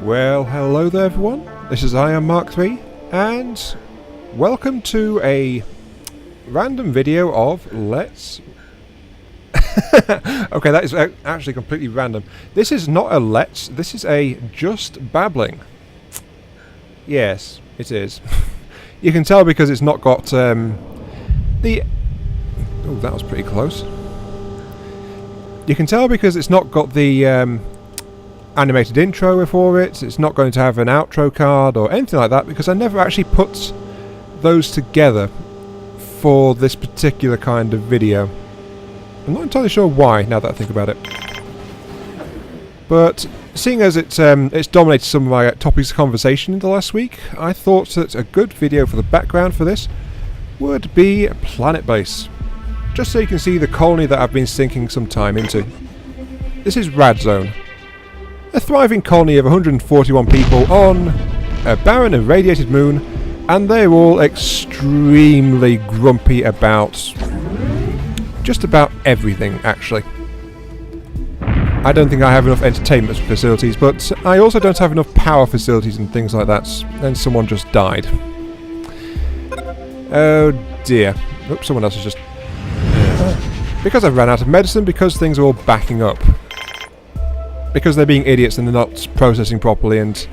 Well, hello there everyone, this is I Am Mark 3, and welcome to a random video of Let's... Okay, that is actually completely random. This is not a Let's, this is a Just Babbling. Yes, it is. You can tell because it's not got the... Oh, that was pretty close. You can tell because it's not got the animated intro before it. It's not going to have an outro card or anything like that because I never actually put those together for this particular kind of video. I'm not entirely sure why, now that I think about it. But seeing as it's dominated some of my topics of conversation in the last week, I thought that a good video for the background for this would be Planetbase. Just so you can see the colony that I've been sinking some time into. This is Radzone, a thriving colony of 141 people on a barren and radiated moon, and they're all extremely grumpy about just about everything, actually. I don't think I have enough entertainment facilities, but I also don't have enough power facilities and things like that, and someone just died. Oh dear. Oops, someone else has just... Because I've ran out of medicine, because things are all backing up. Because they're being idiots and they're not processing properly, and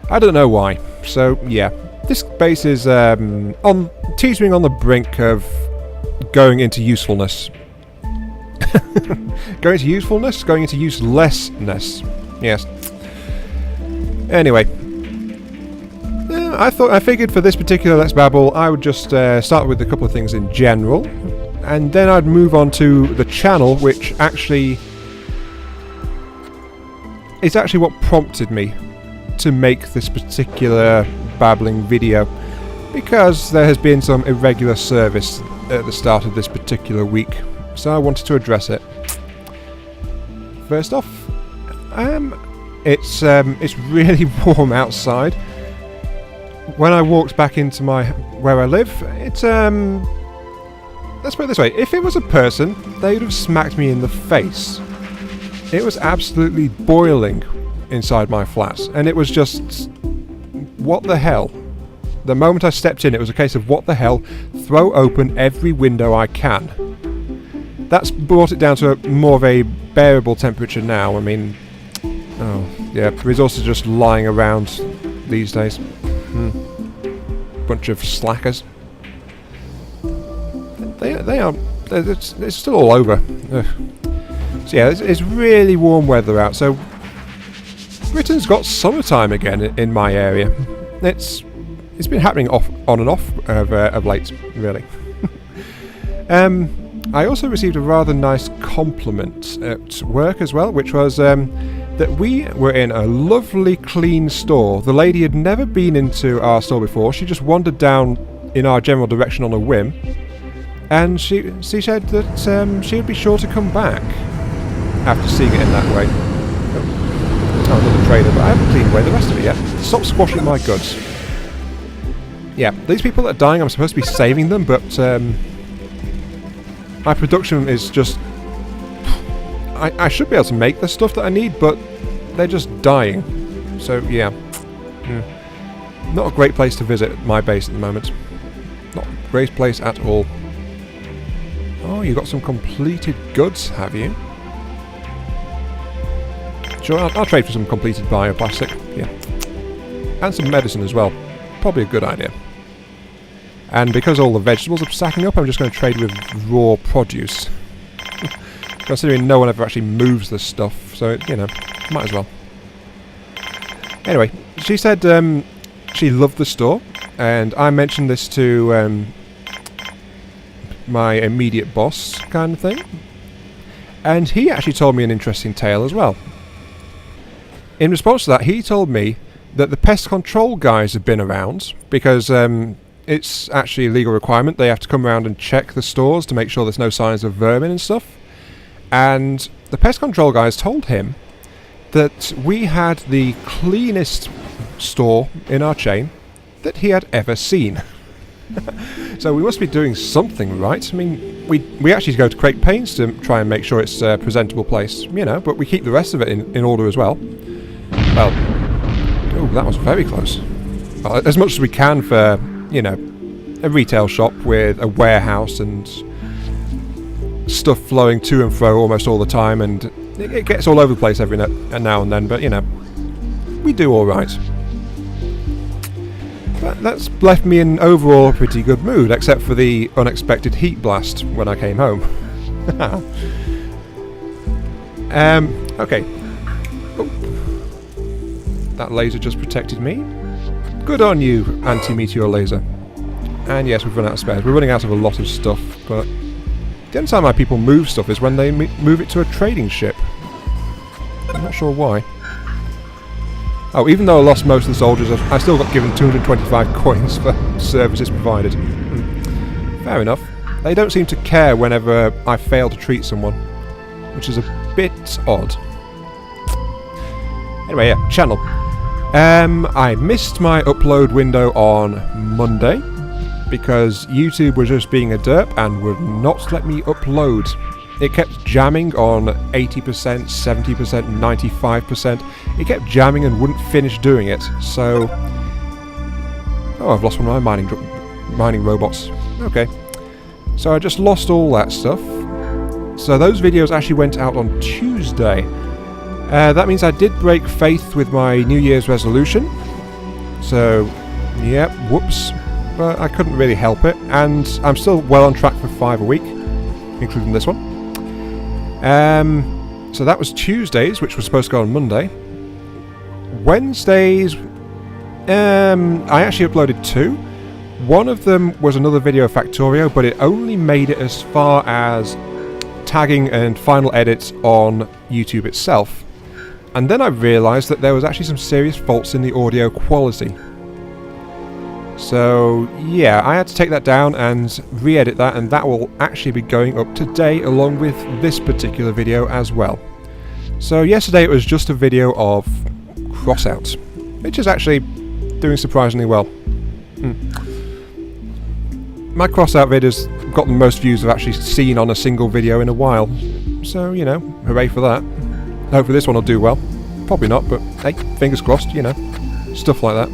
I don't know why. So, yeah. This base is teetering on the brink of going into usefulness. Going into usefulness? Going into uselessness. Yes. Anyway. I figured for this particular Let's Babble, I would just start with a couple of things in general. And then I'd move on to the channel, which actually is actually what prompted me to make this particular babbling video, because there has been some irregular service at the start of this particular week, so I wanted to address it. First off, it's really warm outside. When I walked back into where I live, it's let's put it this way, if it was a person, they would have smacked me in the face. It was absolutely boiling inside my flat, and it was just... what the hell? The moment I stepped in, it was a case of what the hell, throw open every window I can. That's brought it down to more of a bearable temperature now. I mean... oh, yeah, resources are just lying around these days. Bunch of slackers. They are... it's still all over. Ugh. So yeah, it's really warm weather out, so... Britain's got summertime again in my area. It's been happening on and off of late, really. I also received a rather nice compliment at work as well, which was that we were in a lovely clean store. The lady had never been into our store before. She just wandered down in our general direction on a whim. And she said that she would be sure to come back after seeing it in that way. Oh, another trader, but I haven't cleaned away the rest of it yet. Stop squashing my goods. Yeah, these people that are dying, I'm supposed to be saving them, but my production is just... I should be able to make the stuff that I need, but they're just dying. So, yeah. Not a great place to visit my base at the moment. Not a great place at all. Oh, you got some completed goods, have you? Sure, I'll trade for some completed bioplastic. Yeah. And some medicine as well. Probably a good idea. And because all the vegetables are stacking up, I'm just going to trade with raw produce. Considering no one ever actually moves this stuff, so, you know, might as well. Anyway, she said she loved the store, and I mentioned this to my immediate boss kind of thing, and he actually told me an interesting tale as well. In response to that, he told me that the pest control guys have been around because it's actually a legal requirement. They have to come around and check the stores to make sure there's no signs of vermin and stuff. And the pest control guys told him that we had the cleanest store in our chain that he had ever seen. So we must be doing something right. I mean, we actually go to great pains to try and make sure it's a presentable place, you know, but we keep the rest of it in order as well. Well, Oh, that was very close. Well, as much as we can for, you know, a retail shop with a warehouse and stuff flowing to and fro almost all the time, and it gets all over the place every now and then, but, you know, we do alright. That's left me in overall a pretty good mood, except for the unexpected heat blast when I came home. Okay. Oh. That laser just protected me. Good on you, anti-meteor laser. And yes, we've run out of spares. We're running out of a lot of stuff, but the only time my people move stuff is when they move it to a trading ship. I'm not sure why. Oh, even though I lost most of the soldiers, I still got given 225 coins for services provided. Fair enough. They don't seem to care whenever I fail to treat someone, which is a bit odd. Anyway, yeah, channel. I missed my upload window on Monday because YouTube was just being a derp and would not let me upload. It kept jamming on 80%, 70%, 95%. It kept jamming and wouldn't finish doing it, so... Oh, I've lost one of my mining robots. Okay. So I just lost all that stuff. So those videos actually went out on Tuesday. That means I did break faith with my New Year's resolution. So, yep, whoops. But I couldn't really help it, and I'm still well on track for 5 a week, including this one. So that was Tuesdays, which was supposed to go on Monday. Wednesdays, I actually uploaded 2. One of them was another video Factorio, but it only made it as far as tagging and final edits on YouTube itself. And then I realised that there was actually some serious faults in the audio quality. So yeah, I had to take that down and re-edit that, and that will actually be going up today along with this particular video as well. So yesterday it was just a video of crossouts, which is actually doing surprisingly well. My crossout videos got the most views I've actually seen on a single video in a while. So, you know, hooray for that. Hopefully this one will do well. Probably not, but hey, fingers crossed, you know. Stuff like that.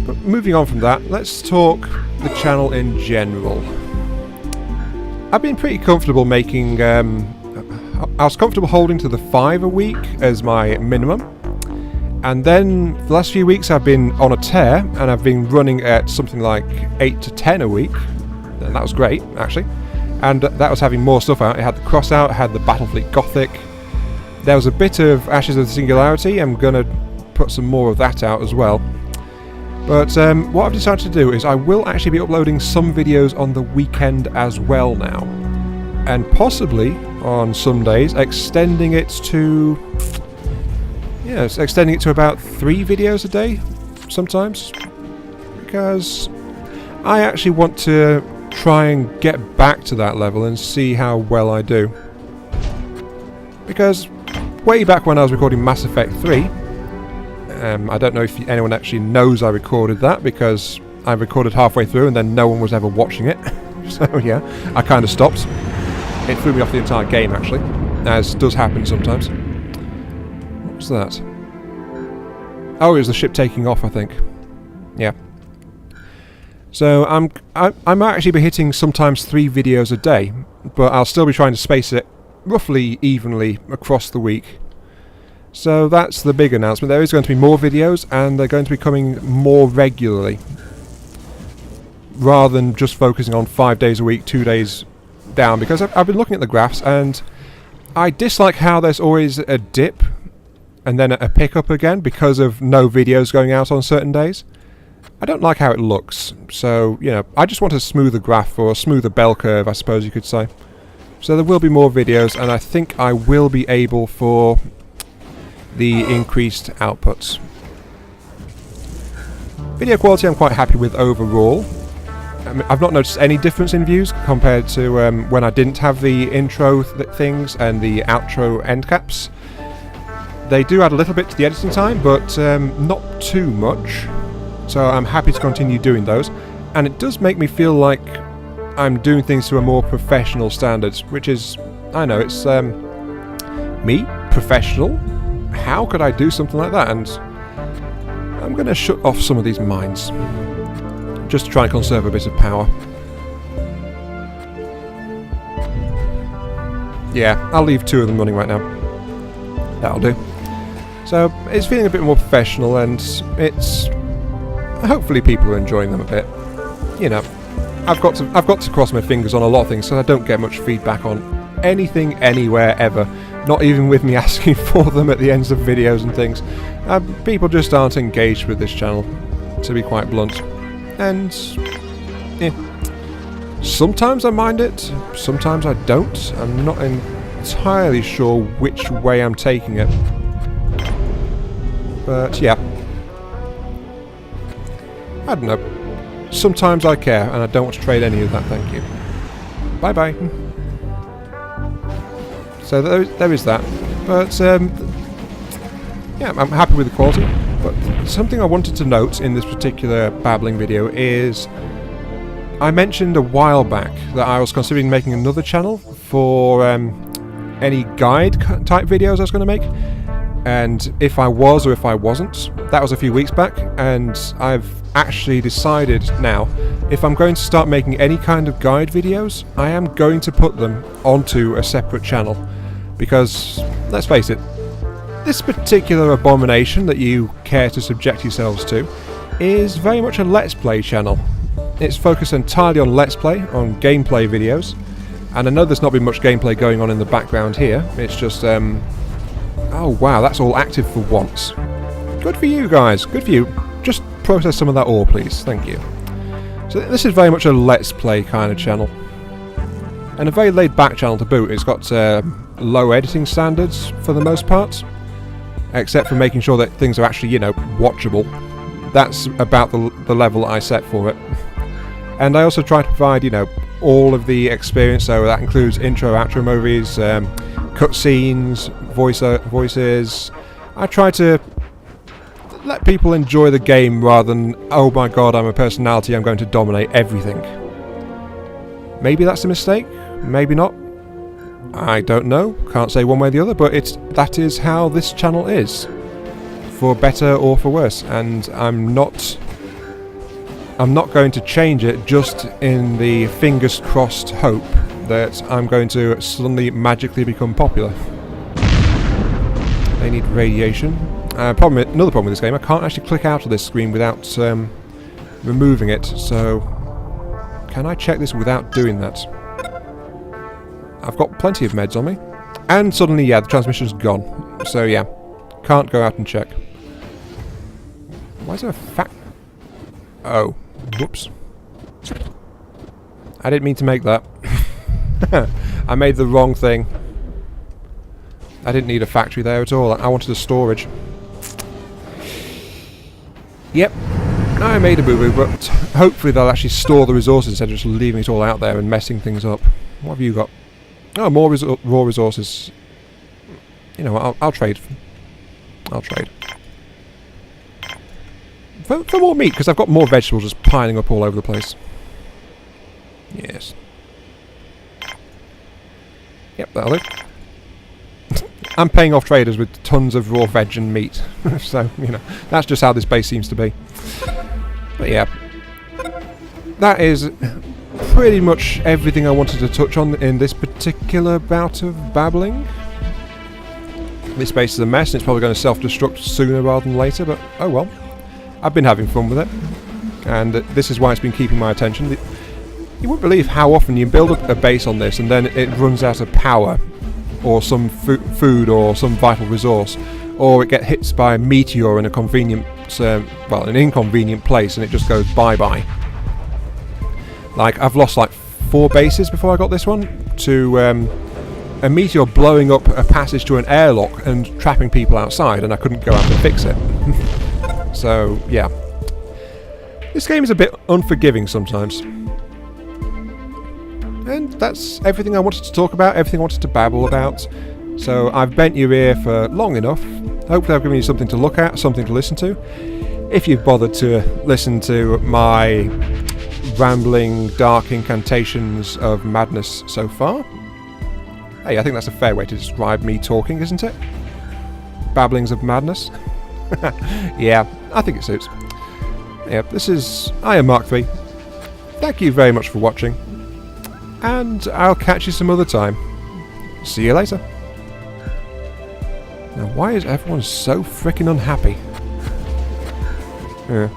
But moving on from that, let's talk the channel in general. I've been pretty comfortable making... I was comfortable holding to the 5 a week as my minimum. And then the last few weeks I've been on a tear, and I've been running at something like 8 to 10 a week. And that was great, actually. And that was having more stuff out. It had the Crossout, it had the Battlefleet Gothic. There was a bit of Ashes of the Singularity. I'm going to put some more of that out as well. But what I've decided to do is I will actually be uploading some videos on the weekend as well now. And possibly, on some days, extending it to... Yes, extending it to about 3 videos a day, sometimes. Because I actually want to try and get back to that level and see how well I do. Because way back when I was recording Mass Effect 3, I don't know if anyone actually knows I recorded that, because I recorded halfway through and then no one was ever watching it. So yeah, I kind of stopped. It threw me off the entire game, actually, as does happen sometimes. What was that? Oh, it was the ship taking off, I think. Yeah. So I might actually be hitting sometimes 3 videos a day, but I'll still be trying to space it roughly evenly across the week. So that's the big announcement. There is going to be more videos, and they're going to be coming more regularly, rather than just focusing on 5 days a week, 2 days down, because I've been looking at the graphs, and I dislike how there's always a dip and then a pickup again because of no videos going out on certain days. I don't like how it looks, so, you know, I just want a smoother graph, or a smoother bell curve, I suppose you could say. So there will be more videos, and I think I will be able for the increased outputs. Video quality I'm quite happy with overall. I've not noticed any difference in views compared to when I didn't have the intro things and the outro end caps. They do add a little bit to the editing time, but not too much. So I'm happy to continue doing those. And it does make me feel like I'm doing things to a more professional standards, which is, I know, it's me, professional, how could I do something like that? And I'm going to shut off some of these mines, just to try and conserve a bit of power. Yeah, I'll leave 2 of them running right now. That'll do. So it's feeling a bit more professional, and it's hopefully people are enjoying them a bit. You know, I've got to cross my fingers on a lot of things, so I don't get much feedback on anything anywhere ever. Not even with me asking for them at the ends of videos and things. People just aren't engaged with this channel, to be quite blunt. And yeah. Sometimes I mind it, sometimes I don't. I'm not entirely sure which way I'm taking it. But yeah. I don't know. Sometimes I care, and I don't want to trade any of that, thank you. Bye bye. So there is that. But yeah, I'm happy with the quality. But something I wanted to note in this particular babbling video is I mentioned a while back that I was considering making another channel for any guide type videos I was going to make, and if I was or if I wasn't. That was a few weeks back, and I've actually decided now, if I'm going to start making any kind of guide videos, I am going to put them onto a separate channel, because let's face it, this particular abomination that you care to subject yourselves to is very much a Let's Play channel. It's focused entirely on Let's Play, on gameplay videos, and I know there's not been much gameplay going on in the background here. It's just, oh wow, that's all active for once. Good for you guys, good for you. Just process some of that ore, please, thank you. So this is very much a Let's Play kind of channel, and a very laid-back channel to boot. It's got low editing standards for the most part, except for making sure that things are actually, you know, watchable. That's about the level I set for it. And I also try to provide, you know, all of the experience, so that includes intro, outro movies, cutscenes, voices. I try to let people enjoy the game rather than, oh my god, I'm a personality, I'm going to dominate everything. Maybe that's a mistake, maybe not. I don't know, can't say one way or the other, but that is how this channel is. For better or for worse, and I'm not going to change it just in the fingers crossed hope that I'm going to suddenly magically become popular. They need radiation. Another problem with this game, I can't actually click out of this screen without removing it, so can I check this without doing that? I've got plenty of meds on me. And suddenly, yeah, the transmission's gone. So yeah, can't go out and check. Why is there a fact? Oh, whoops. I didn't mean to make that. I made the wrong thing. I didn't need a factory there at all. I wanted a storage. Yep, I made a boo-boo, but hopefully they'll actually store the resources instead of just leaving it all out there and messing things up. What have you got? Oh, more raw resources. You know what, I'll trade. I'll trade. For more meat, because I've got more vegetables just piling up all over the place. Yes. Yep, that'll do. I'm paying off traders with tons of raw veg and meat. So, you know, that's just how this base seems to be. But yeah. That is pretty much everything I wanted to touch on in this particular bout of babbling. This base is a mess, and it's probably going to self-destruct sooner rather than later, but oh well. I've been having fun with it, and this is why it's been keeping my attention. You wouldn't believe how often you build up a base on this and then it runs out of power, or some food or some vital resource, or it gets hit by a meteor in a convenient, well, an inconvenient place, and it just goes bye-bye. Like, I've lost like 4 bases before I got this one to a meteor blowing up a passage to an airlock and trapping people outside, and I couldn't go out and fix it. So, yeah. This game is a bit unforgiving sometimes. And that's everything I wanted to talk about, everything I wanted to babble about. So I've bent your ear for long enough. Hopefully I've given you something to look at, something to listen to. If you've bothered to listen to my rambling, dark incantations of madness so far. Hey, I think that's a fair way to describe me talking, isn't it? babblings of madness. Yeah, I think it suits. Yeah, this is I Am Mark III. Thank you very much for watching, and I'll catch you some other time. See you later. Now, why is everyone so frickin' unhappy? Yeah.